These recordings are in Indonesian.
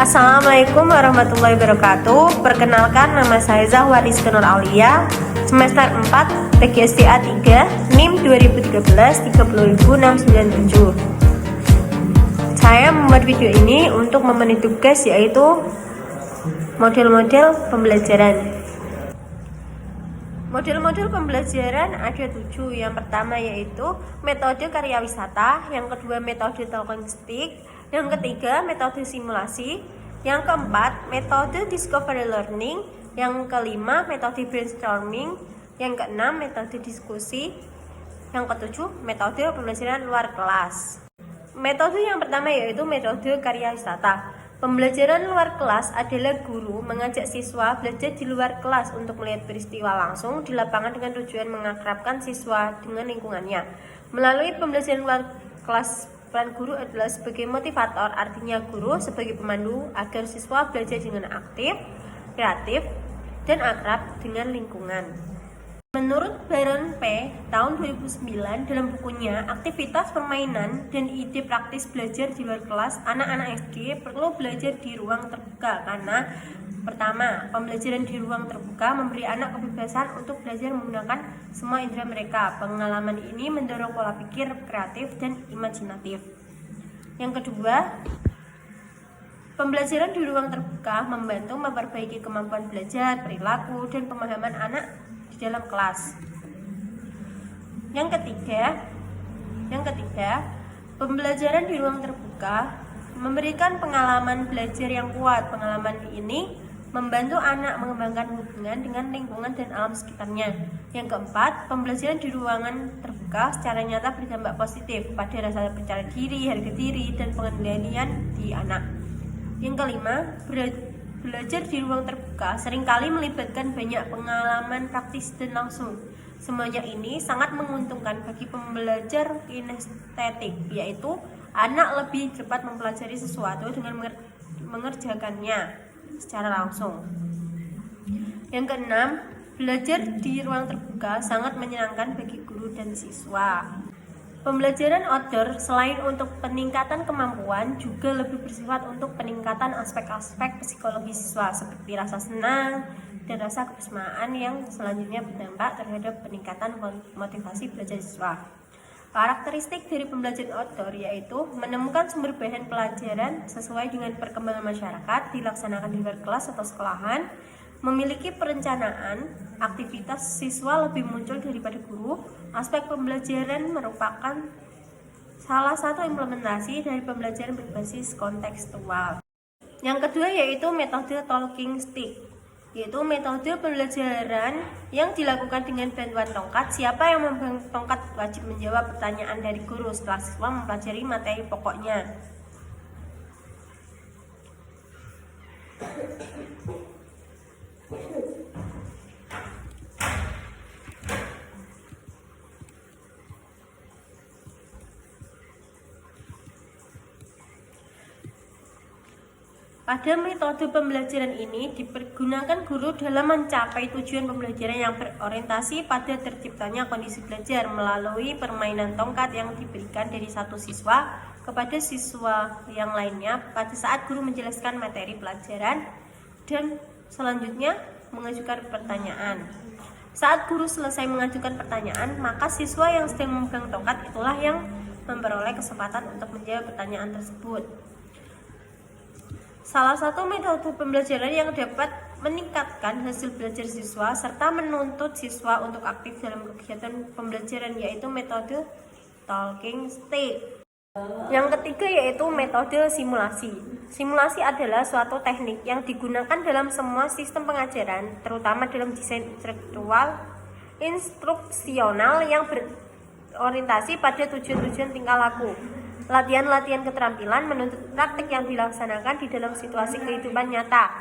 Assalamualaikum warahmatullahi wabarakatuh. Perkenalkan, nama saya Zahwa Rizky Nur Aulia, semester 4 PGSDA 3, NIM 2013-30697. Saya membuat video ini untuk memenuhi tugas, yaitu model-model pembelajaran. Model-model pembelajaran ada 7. Yang pertama yaitu metode karya wisata, yang kedua metode talking stick, yang ketiga metode simulasi, yang keempat metode discovery learning, yang kelima metode brainstorming, yang keenam metode diskusi, yang ketujuh metode pembelajaran luar kelas. Metode yang pertama yaitu metode karya wisata. Pembelajaran luar kelas adalah guru mengajak siswa belajar di luar kelas untuk melihat peristiwa langsung di lapangan dengan tujuan mengakrabkan siswa dengan lingkungannya. Melalui pembelajaran luar kelas, peran guru adalah sebagai motivator, artinya guru sebagai pemandu agar siswa belajar dengan aktif, kreatif, dan akrab dengan lingkungan. Menurut Baron P. tahun 2009 dalam bukunya Aktivitas Permainan dan Ide Praktis Belajar di Luar Kelas, anak-anak SD perlu belajar di ruang terbuka karena pertama, pembelajaran di ruang terbuka memberi anak kebebasan untuk belajar menggunakan semua indera mereka. Pengalaman ini mendorong pola pikir kreatif dan imajinatif. Yang kedua, pembelajaran di ruang terbuka membantu memperbaiki kemampuan belajar, perilaku, dan pemahaman anak dalam kelas. Yang ketiga, pembelajaran di ruang terbuka memberikan pengalaman belajar yang kuat. Pengalaman ini membantu anak mengembangkan hubungan dengan lingkungan dan alam sekitarnya. Yang keempat, pembelajaran di ruangan terbuka secara nyata berdampak positif pada rasa percaya diri, harga diri, dan pengendalian di anak. Yang kelima, belajar di ruang terbuka seringkali melibatkan banyak pengalaman praktis dan langsung. Semuanya ini sangat menguntungkan bagi pembelajar kinestetik, yaitu anak lebih cepat mempelajari sesuatu dengan mengerjakannya secara langsung. Yang keenam, belajar di ruang terbuka sangat menyenangkan bagi guru dan siswa. Pembelajaran outdoor selain untuk peningkatan kemampuan juga lebih bersifat untuk peningkatan aspek-aspek psikologi siswa seperti rasa senang dan rasa kebersamaan yang selanjutnya berdampak terhadap peningkatan motivasi belajar siswa. Karakteristik dari pembelajaran outdoor yaitu menemukan sumber bahan pelajaran sesuai dengan perkembangan masyarakat, dilaksanakan di luar kelas atau sekolahan, memiliki perencanaan, aktivitas siswa lebih muncul daripada guru. Aspek pembelajaran merupakan salah satu implementasi dari pembelajaran berbasis kontekstual. Yang kedua yaitu metode talking stick, yaitu metode pembelajaran yang dilakukan dengan bantuan tongkat. Siapa yang memegang tongkat wajib menjawab pertanyaan dari guru setelah siswa mempelajari materi pokoknya. Pada metode pembelajaran ini dipergunakan guru dalam mencapai tujuan pembelajaran yang berorientasi pada terciptanya kondisi belajar melalui permainan tongkat yang diberikan dari satu siswa kepada siswa yang lainnya pada saat guru menjelaskan materi pelajaran dan selanjutnya mengajukan pertanyaan. Saat guru selesai mengajukan pertanyaan, maka siswa yang sedang memegang tongkat itulah yang memperoleh kesempatan untuk menjawab pertanyaan tersebut. Salah satu metode pembelajaran yang dapat meningkatkan hasil belajar siswa serta menuntut siswa untuk aktif dalam kegiatan pembelajaran yaitu metode talking stick. Yang ketiga yaitu metode simulasi. Simulasi adalah suatu teknik yang digunakan dalam semua sistem pengajaran, terutama dalam desain instruksional yang berorientasi pada tujuan-tujuan tingkah laku. Latihan-latihan keterampilan menuntut praktik yang dilaksanakan di dalam situasi kehidupan nyata,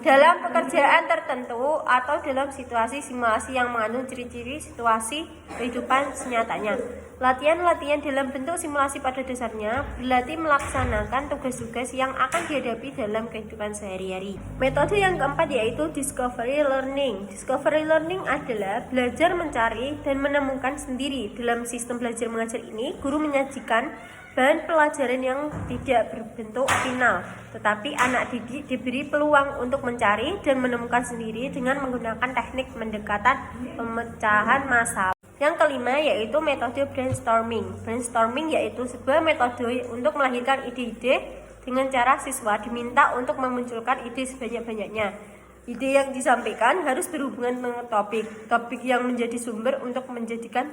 dalam pekerjaan tertentu, atau dalam situasi simulasi yang mengandung ciri-ciri situasi kehidupan senyatanya. Latihan-latihan dalam bentuk simulasi pada dasarnya berlatih melaksanakan tugas-tugas yang akan dihadapi dalam kehidupan sehari-hari. Metode yang keempat yaitu discovery learning. Discovery learning adalah belajar mencari dan menemukan sendiri. Dalam sistem belajar mengajar ini, guru menyajikan bahan pelajaran yang tidak berbentuk final, tetapi anak didik diberi peluang untuk mencari dan menemukan sendiri dengan menggunakan teknik pendekatan pemecahan masalah. Yang kelima yaitu metode brainstorming. Brainstorming yaitu sebuah metode untuk melahirkan ide-ide dengan cara siswa diminta untuk memunculkan ide sebanyak-banyaknya. Ide yang disampaikan harus berhubungan dengan topik yang menjadi sumber untuk menjadikan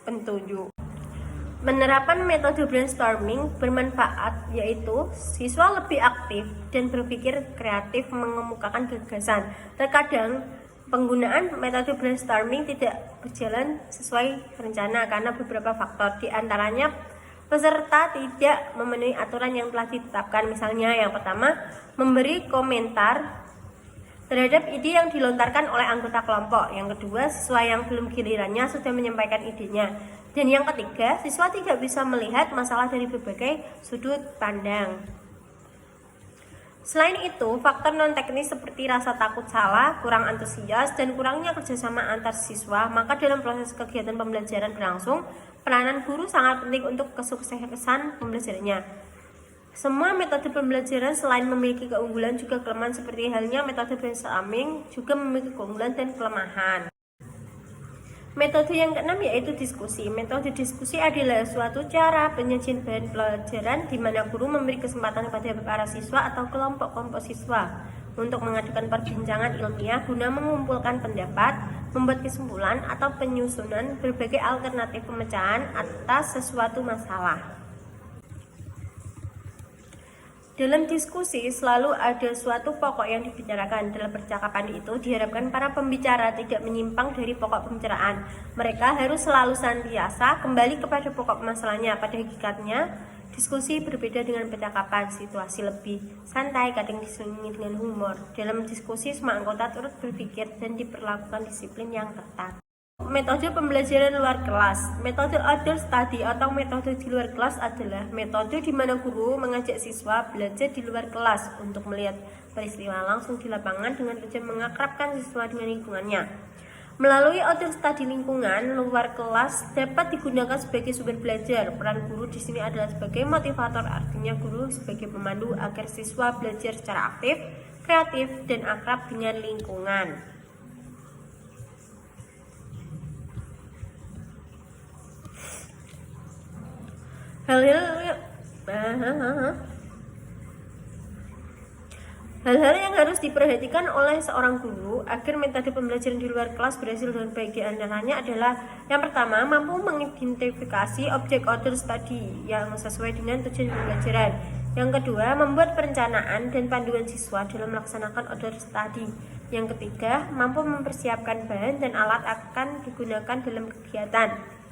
petunjuk. Penerapan metode brainstorming bermanfaat yaitu siswa lebih aktif dan berpikir kreatif mengemukakan gagasan. Terkadang penggunaan metode brainstorming tidak berjalan sesuai rencana karena beberapa faktor, di antaranya peserta tidak memenuhi aturan yang telah ditetapkan. Misalnya yang pertama, memberi komentar terhadap ide yang dilontarkan oleh anggota kelompok. Yang kedua, siswa yang belum gilirannya sudah menyampaikan idenya. Dan yang ketiga, siswa tidak bisa melihat masalah dari berbagai sudut pandang. Selain itu, faktor non-teknis seperti rasa takut salah, kurang antusias, dan kurangnya kerjasama antar siswa, maka dalam proses kegiatan pembelajaran berlangsung, peranan guru sangat penting untuk kesuksesan pembelajarannya. Semua metode pembelajaran selain memiliki keunggulan juga kelemahan, seperti halnya metode brainstorming juga memiliki keunggulan dan kelemahan. Metode yang keenam yaitu diskusi. Metode diskusi adalah suatu cara penyajian bahan pelajaran di mana guru memberi kesempatan kepada para siswa atau kelompok-kelompok siswa untuk mengadakan perbincangan ilmiah guna mengumpulkan pendapat, membuat kesimpulan atau penyusunan berbagai alternatif pemecahan atas sesuatu masalah. Dalam diskusi selalu ada suatu pokok yang dibicarakan. Dalam percakapan itu diharapkan para pembicara tidak menyimpang dari pokok pembicaraan. Mereka harus selalu senantiasa kembali kepada pokok masalahnya. Pada hakikatnya, diskusi berbeda dengan percakapan. Situasi lebih santai, kadang diselingi dengan humor. Dalam diskusi semua anggota turut berpikir dan diperlakukan disiplin yang ketat. Metode pembelajaran luar kelas. Metode outdoor study atau metode di luar kelas adalah metode di mana guru mengajak siswa belajar di luar kelas untuk melihat peristiwa langsung di lapangan dengan tujuan mengakrabkan siswa dengan lingkungannya. Melalui outdoor study, lingkungan luar kelas dapat digunakan sebagai sumber belajar. Peran guru di sini adalah sebagai motivator, artinya guru sebagai pemandu agar siswa belajar secara aktif, kreatif, dan akrab dengan lingkungan. Hal-hal yang harus diperhatikan oleh seorang guru agar metode pembelajaran di luar kelas berhasil dengan baik, di antaranya adalah yang pertama, mampu mengidentifikasi objek outdoor study yang sesuai dengan tujuan pembelajaran. Yang kedua, membuat perencanaan dan panduan siswa dalam melaksanakan outdoor study. Yang ketiga, mampu mempersiapkan bahan dan alat akan digunakan dalam kegiatan.